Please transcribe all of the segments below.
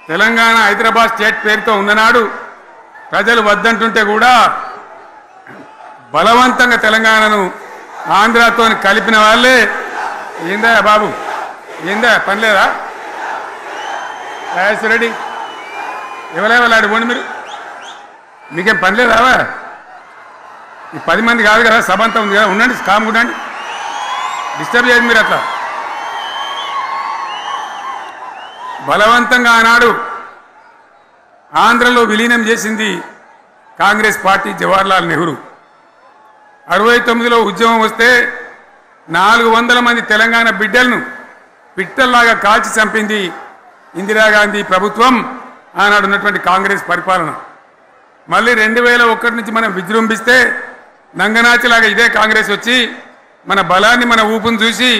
Telangana Hyderabad state పేరుతో ఉన్ననాడు ప్రజలు వద్దంటుంటే కూడా బలవంతంగా తెలంగాణను ఆంధ్రాతో కలిపిన వాళ్ళే. ఏందా బాబు, ఏందా పని లేదా? రెడ్డి ఎవరెవరు పోండి, మీకేం పని లేదావా? ఈ 10 మంది కాదు కదా, సభ అంతా ఉంది కదా, ఉండండి, కాముకుండండి, డిస్టర్బ్ చేయదు మీరు. అట్లా బలవంతంగా ఆనాడు ఆంధ్రలో విలీనం చేసింది కాంగ్రెస్ పార్టీ, జవహర్లాల్ నెహ్రూ. 69లో ఉద్యమం వస్తే 400 మంది తెలంగాణ బిడ్డలను పిట్టల్లాగా కాల్చి చంపింది ఇందిరాగాంధీ ప్రభుత్వం, ఆనాడు ఉన్నటువంటి కాంగ్రెస్ పరిపాలన. మళ్ళీ 2001 నుంచి మనం విజృంభిస్తే నంగనాచిలాగా ఇదే కాంగ్రెస్ వచ్చి మన బలాన్ని, మన ఊపును చూసి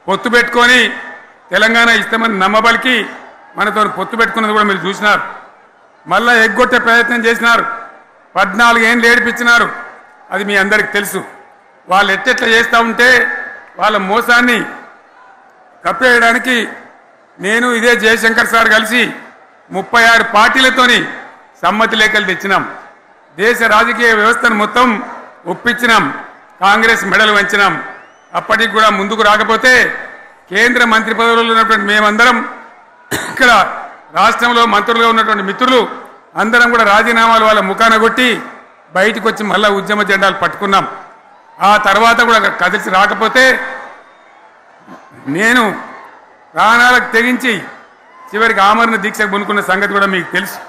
పొత్తు పెట్టుకొని తెలంగాణ ఇస్తామని నమ్మబలికి మనతో పొత్తు పెట్టుకున్నది కూడా మీరు చూసినారు. మళ్ళా ఎగ్గొట్టే ప్రయత్నం చేసినారు, 14 ఏళ్ళు ఏడిపించినారు. అది మీ అందరికి తెలుసు. వాళ్ళు ఎట్టెట్లా చేస్తూ ఉంటే వాళ్ళ మోసాన్ని కప్పేయడానికి నేను ఇదే జయశంకర్ సార్ కలిసి 36 పార్టీలతోని సమ్మతి లేఖలు తెచ్చినాం. దేశ రాజకీయ వ్యవస్థను మొత్తం ఒప్పించినాం, కాంగ్రెస్ మెడలు వంచినాం. అప్పటికి కూడా ముందుకు రాకపోతే కేంద్ర మంత్రి పదవుల్లో ఉన్నటువంటి మేమందరం, ఇక్కడ రాష్ట్రంలో మంత్రులుగా ఉన్నటువంటి మిత్రులు అందరం కూడా రాజీనామాలు వాళ్ళ ముఖాన కొట్టి బయటకు వచ్చి మళ్ళా ఉద్యమ జెండాలు పట్టుకున్నాం. ఆ తర్వాత కూడా కదిలిసి రాకపోతే నేను ప్రాణాలకు తెగించి చివరికి ఆమరణ దీక్షకు కొనుక్కున్న సంగతి కూడా మీకు తెలుసు.